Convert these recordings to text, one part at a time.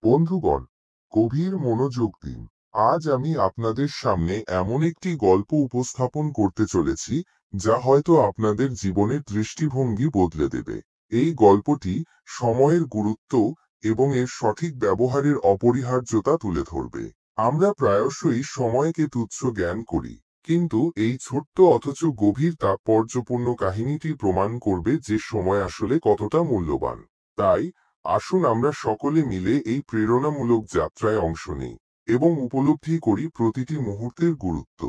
বন্ধুগণ, গভীর মনোযোগ দিন। আজ আমি আপনাদের সামনে এমন একটি গল্প উপস্থাপন করতে চলেছি যা হয়তো আপনাদের জীবনের দৃষ্টিভঙ্গি বদলে দেবে। এই গল্পটি সময়ের গুরুত্ব এবং এর সঠিক ব্যবহারের অপরিহার্যতা তুলে ধরবে। আমরা প্রায়শই সময়কে তুচ্ছ জ্ঞান করি, কিন্তু এই ছোট্ট অথচ গভীর তাৎপর্যপূর্ণ কাহিনীটি প্রমাণ করবে যে সময় আসলে কতটা মূল্যবান। তাই আসুন আমরা সকলে মিলে এই প্রেরণামূলক যাত্রায় অংশ নিই এবং উপলব্ধি করি প্রতিটি মুহূর্তের গুরুত্ব।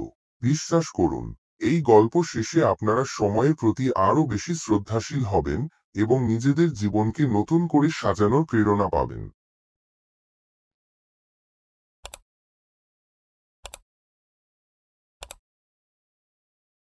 বিশ্বাস করুন, এই গল্প শেষে আপনারা সময়ের প্রতি আরও বেশি শ্রদ্ধাশীল হবেন এবং নিজেদের জীবনকে নতুন করে সাজানোর প্রেরণা পাবেন।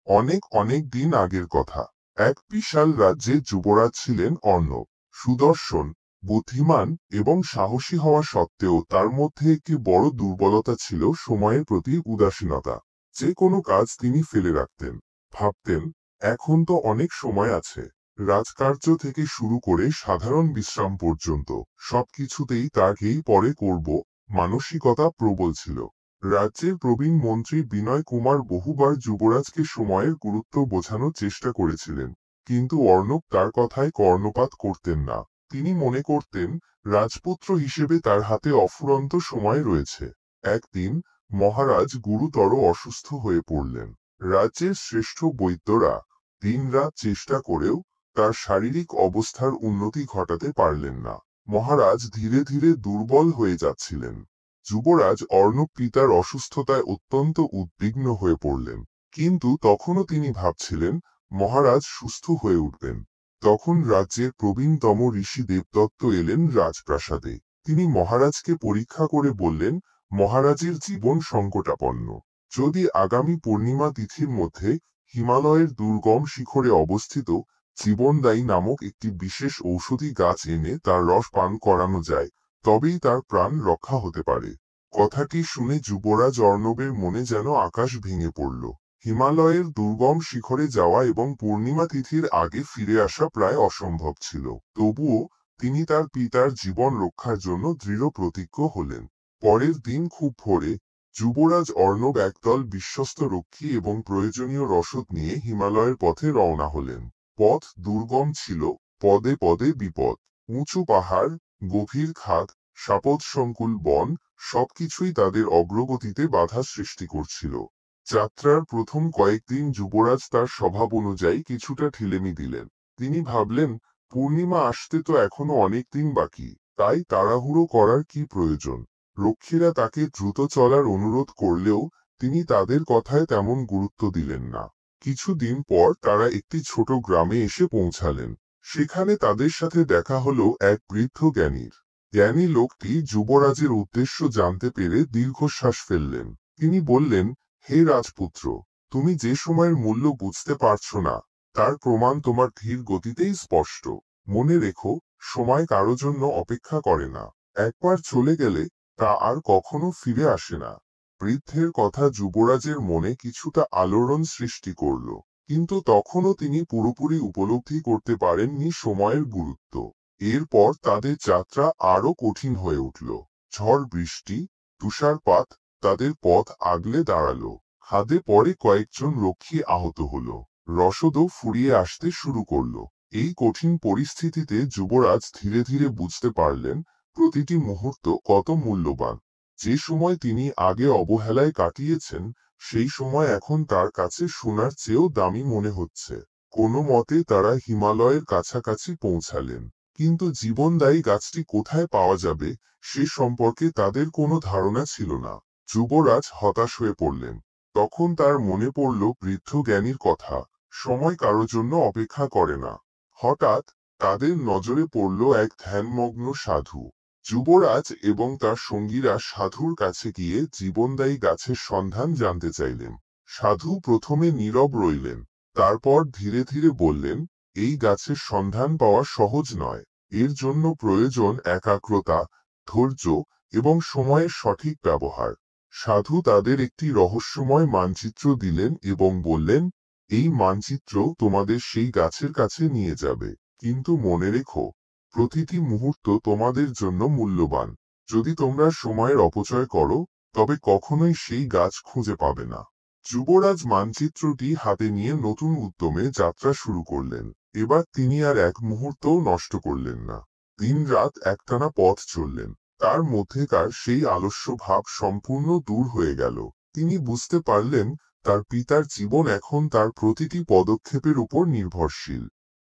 অনেক অনেক দিন আগের কথা। এক বিশাল রাজ্যে যুবরাজ ছিলেন অর্ণব। সুদর্শন, বুদ্ধিমান এবং সাহসী হওয়া সত্ত্বেও তার মধ্যে একটি বড় দুর্বলতা ছিল: সময়ের প্রতি উদাসীনতা। যে কোনো কাজ তিনি ফেলে রাখতেন। ভাবতেন, এখন তো অনেক সময় আছে। রাজকার্য থেকে শুরু করে সাধারণ বিশ্রাম পর্যন্ত সবকিছুতেই তাকেই পরে করব মানসিকতা প্রবল ছিল। রাজ্যের প্রবীণ মন্ত্রী বিনয় কুমার বহুবার যুবরাজকে সময়ের গুরুত্ব বোঝানোর চেষ্টা করেছিলেন, কিন্তু অর্ণব তার কথায় কর্ণপাত করতেন না। তিনি মনে করতেন, রাজপুত্র হিসেবে তার হাতে অফুরন্ত সময় রয়েছে। একদিন মহারাজ গুরুতর অসুস্থ হয়ে পড়লেন। রাজ্যের শ্রেষ্ঠ বৈদ্যরা দিনরাত চেষ্টা করেও তার শারীরিক অবস্থার উন্নতি ঘটাতে পারলেন না। মহারাজ ধীরে ধীরে দুর্বল হয়ে যাচ্ছিলেন। যুবরাজ অর্ণব পিতার অসুস্থতায় অত্যন্ত উদ্বিগ্ন হয়ে পড়লেন, কিন্তু তখনও তিনি ভাবছিলেন মহারাজ সুস্থ হয়ে উঠবেন। তখন রাজ্যের প্রবীণতম ঋষি দেবদত্ত এলেন রাজপ্রাসাদে। তিনি মহারাজকে পরীক্ষা করে বললেন, মহারাজের জীবন সংকটাপন্ন। যদি আগামী পূর্ণিমা তিথির মধ্যে হিমালয়ের দুর্গম শিখরে অবস্থিত জীবনদায়ী নামক একটি বিশেষ ঔষধি গাছ এনে তার রস পান করানো যায়, তবেই তার প্রাণ রক্ষা হতে পারে। কথাটি শুনে যুবরাজ অর্ণবের মনে যেন আকাশ ভেঙে পড়ল। হিমালয়ের দুর্গম শিখরে যাওয়া এবং পূর্ণিমা তিথির আগে ফিরে আসা প্রায় অসম্ভব ছিল। তবুও তিনি তার পিতার জীবন রক্ষার জন্য দৃঢ় প্রতিজ্ঞ হলেন। পরের দিন খুব ভোরে যুবরাজ অর্ণব একদল বিশ্বস্ত রক্ষী এবং প্রয়োজনীয় রসদ নিয়ে হিমালয়ের পথে রওনা হলেন। পথ দুর্গম ছিল, পদে পদে বিপদ। উঁচু পাহাড়, গভীর খাদ, সাপদসংকুল বন, সবকিছুই তাদের অগ্রগতিতে বাধা সৃষ্টি করছিল। যাত্রার প্রথম কয়েকদিন যুবরাজ তার স্বভাব অনুযায়ী কিছুটা ঢিলেমি দিলেন। তিনি ভাবলেন, পূর্ণিমা আসতে তো এখনো অনেক দিন বাকি, তাই তাড়াহুড়ো করার কি প্রয়োজন। রক্ষীরা তাকে দ্রুত চলার অনুরোধ করলেও তিনি তাদের কথায় তেমন গুরুত্ব দিলেন না। কিছুদিন পর তারা একটি ছোট গ্রামে এসে পৌঁছালেন। সেখানে তাদের সাথে দেখা হলো এক বৃদ্ধ জ্ঞানীর। জ্ঞানী লোকটি যুবরাজের উদ্দেশ্য জানতে পেরে দীর্ঘশ্বাস ফেললেন। তিনি বললেন, হে রাজপুত্র, তুমি যে সময়ের মূল্য বুঝতে পারছো না, তার প্রমাণ তোমার ধীর গতিতেই স্পষ্ট। মনে রেখো, সময় কারো জন্য অপেক্ষা করে না। একবার চলে গেলে তা আর কখনো ফিরে আসে না। বৃদ্ধের কথা যুবরাজের মনে কিছুটা আলোড়ন সৃষ্টি করল, কিন্তু তখনও তিনি পুরোপুরি উপলব্ধি করতে পারেননি সময়ের গুরুত্ব। এরপর তাদের যাত্রা আরো কঠিন হয়ে উঠল। ঝড় বৃষ্টি, তুষারপাত তাদের পথ আগলে দাঁড়ালো। খাদে পরে কয়েকজন রক্ষী আহত হলো। রসদও ফুরিয়ে আসতে শুরু করলো। এই কঠিন পরিস্থিতিতে যুবরাজ ধীরে ধীরে বুঝতে পারলেন প্রতিটি মুহূর্ত কত মূল্যবান। যে সময় তিনি আগে অবহেলায় কাটিয়েছেন, সেই সময় এখন তার কাছে সোনার চেয়েও দামি মনে হচ্ছে। কোনো মতে তারা হিমালয়ের কাছাকাছি পৌঁছালেন, কিন্তু জীবনদায়ী গাছটি কোথায় পাওয়া যাবে সে সম্পর্কে তাদের কোনো ধারণা ছিল না। যুবরাজ হতাশ হয়ে পড়লেন। তখন তার মনে পড়ল বৃদ্ধ জ্ঞানীর কথা, সময় কারো জন্য অপেক্ষা করে না। হঠাৎ তাদের নজরে পড়ল এক ধ্যানমগ্ন সাধু। যুবরাজ এবং তার সঙ্গীরা সাধুর কাছে গিয়ে জীবনদায়ী গাছের সন্ধান জানতে চাইলেন। সাধু প্রথমে নীরব রইলেন, তারপর ধীরে ধীরে বললেন, এই গাছের সন্ধান পাওয়া সহজ নয়। এর জন্য প্রয়োজন একাগ্রতা, ধৈর্য এবং সময়ের সঠিক ব্যবহার। সাধু তাদের একটি রহস্যময় মানচিত্র দিলেন এবং বললেন, এই মানচিত্র তোমাদের সেই গাছের কাছে নিয়ে যাবে, কিন্তু মনে রেখো, প্রতিটি মুহূর্ত তোমাদের জন্য মূল্যবান। যদি তোমরা সময়ের অপচয় করো তবে কখনোই সেই গাছ খুঁজে পাবে না। যুবরাজ মানচিত্রটি হাতে নিয়ে নতুন উদ্যমে যাত্রা শুরু করলেন। এবার তিনি আর এক মুহূর্তও নষ্ট করলেন না। দিন-রাত একটানা পথ চললেন। তার মধ্যেকার সেই আলস্য ভাব সম্পূর্ণ দূর হয়ে গেল। তিনি বুঝতে পারলেন তার পিতার জীবন এখন তার প্রতিটি পদক্ষেপের উপর নির্ভরশীল।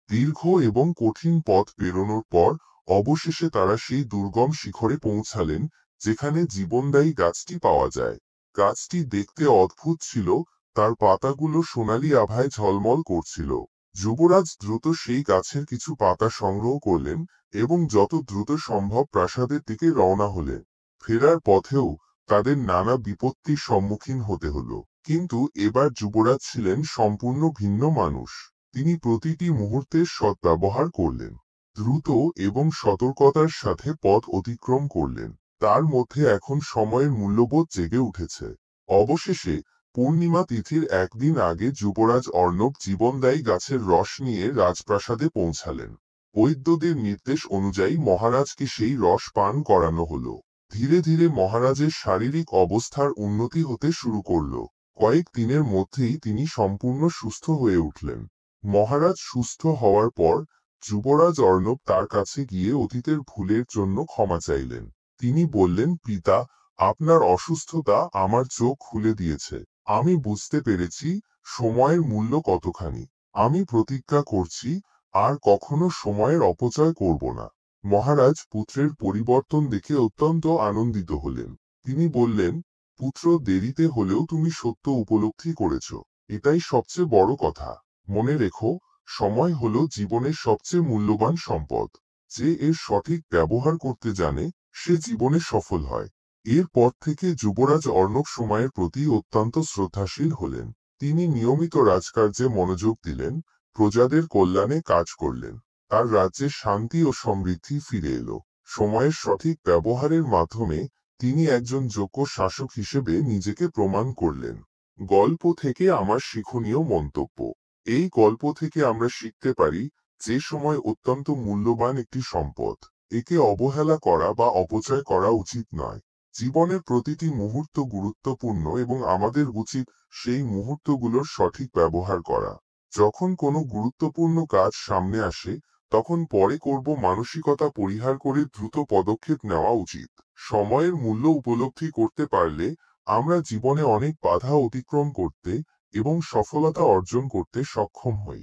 দীর্ঘ এবং কঠিন পথ পেরোনোর পর অবশেষে তারা সেই দুর্গম শিখরে পৌঁছালেন যেখানে জীবনদায়ী গাছটি পাওয়া যায়। গাছটি দেখতে অদ্ভুত ছিল, তার পাতাগুলো সোনালী আভায় ঝলমল করছিল। যুবরাজ দ্রুত সেই গাছের কিছু পাতা সংগ্রহ করলেন এবং যত দ্রুত সম্ভব প্রাসাদের দিকে রওনা হলেন। ফেরার পথেও তাদের নানা বিপত্তির সম্মুখীন হতে হলো। কিন্তু এবার যুবরাজ ছিলেন সম্পূর্ণ ভিন্ন মানুষ। তিনি প্রতিটি মুহূর্তের সদ্ব্যবহার করলেন। দ্রুত এবং সতর্কতার সাথে পথ অতিক্রম করলেন। তার মধ্যে এখন সময়ের মূল্যবোধ জেগে উঠেছে। অবশেষে পূর্ণিমা তিথির একদিন আগে যুবরাজ অর্ণব জীবনদায়ী গাছের রস নিয়ে রাজপ্রাসাদে পৌঁছালেন। বৈদ্যদের নির্দেশ অনুযায়ী মহারাজকে সেই রস পান করানো হলো। ধীরে ধীরে মহারাজের শারীরিক অবস্থার উন্নতি হতে শুরু করল। কয়েক দিনের মধ্যেই তিনি সম্পূর্ণ সুস্থ হয়ে উঠলেন। মহারাজ সুস্থ হওয়ার পর যুবরাজ অর্ণব তার কাছে গিয়ে অতীতের ভুলের জন্য ক্ষমা চাইলেন। তিনি বললেন, পিতা, আপনার অসুস্থতা আমার চোখ খুলে দিয়েছে। আমি বুঝতে পেরেছি সময়ের মূল্য কতখানি। আমি প্রতিজ্ঞা করছি আর কখনো সময়ের অপচয় করব না। মহারাজ পুত্রের পরিবর্তন দেখে অত্যন্ত আনন্দিত হলেন। তিনি বললেন, পুত্র, দেরিতে হলেও তুমি সত্য উপলব্ধি করেছ। এটাই সবচেয়ে বড় কথা। মনে রেখো, সময় হলো জীবনের সবচেয়ে মূল্যবান সম্পদ। যে এর সঠিক ব্যবহার করতে জানে সে জীবনে সফল হয়। এরপর থেকে যুবরাজ অর্ণব সময়ের প্রতি অত্যন্ত শ্রদ্ধাশীল হলেন। তিনি নিয়মিত রাজকার্যে মনোযোগ দিলেন, প্রজাদের কল্যাণে কাজ করলেন। তার রাজ্যে শান্তি ও সমৃদ্ধি ফিরে এলো। সময়ের সঠিক ব্যবহারের মাধ্যমে তিনি একজন যোগ্য শাসক হিসেবে নিজেকে প্রমাণ করলেন। গল্প থেকে আমার শিক্ষণীয় মন্তব্য। এই গল্প থেকে আমরা শিখতে পারি যে সময় অত্যন্ত মূল্যবান একটি সম্পদ। একে অবহেলা করা বা অপচয় করা উচিত নয়। জীবনের প্রতিটি মুহূর্ত গুরুত্বপূর্ণ এবং আমাদের উচিত সেই মুহূর্তগুলোর সঠিক ব্যবহার করা। যখন কোনো গুরুত্বপূর্ণ কাজ সামনে আসে তখন পরে করব মানসিকতা পরিহার করে দ্রুত পদক্ষেপ নেওয়া উচিত। সময়ের মূল্য উপলব্ধি করতে পারলে আমরা জীবনে অনেক বাধা অতিক্রম করতে এবং সফলতা অর্জন করতে সক্ষম হই।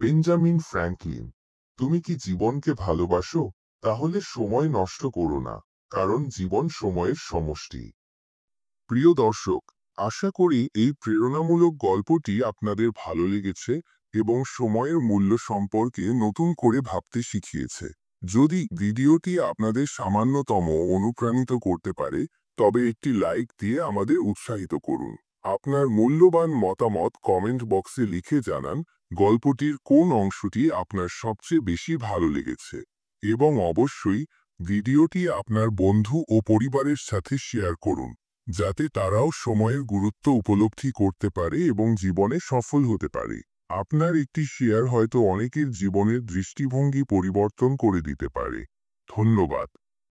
Benjamin Franklin. তুমি কি জীবনকে ভালোবাসো? তাহলে সময় নষ্ট করো না, কারণ জীবন সময়ের সমষ্টি। প্রিয় দর্শক, আশা করি এই প্রেরণামূলক গল্পটি আপনাদের ভালো লেগেছে এবং সময়ের মূল্য সম্পর্কে নতুন করে ভাবতে শিখিয়েছে। যদি ভিডিওটি আপনাদের সামান্যতম অনুপ্রাণিত করতে পারে তবে একটি লাইক দিয়ে আমাদের উৎসাহিত করুন। আপনার মূল্যবান মতামত কমেন্ট বক্সে লিখে জানান গল্পটির কোন অংশটি আপনার সবচেয়ে বেশি ভালো লেগেছে। এবং অবশ্যই ভিডিওটি আপনার বন্ধু ও পরিবারের সাথে শেয়ার করুন, যাতে তারাও সময়ের গুরুত্ব উপলব্ধি করতে পারে এবং জীবনে সফল হতে পারে। আপনার একটি শেয়ার হয়তো অনেকের জীবনের দৃষ্টিভঙ্গি পরিবর্তন করে দিতে পারে। ধন্যবাদ।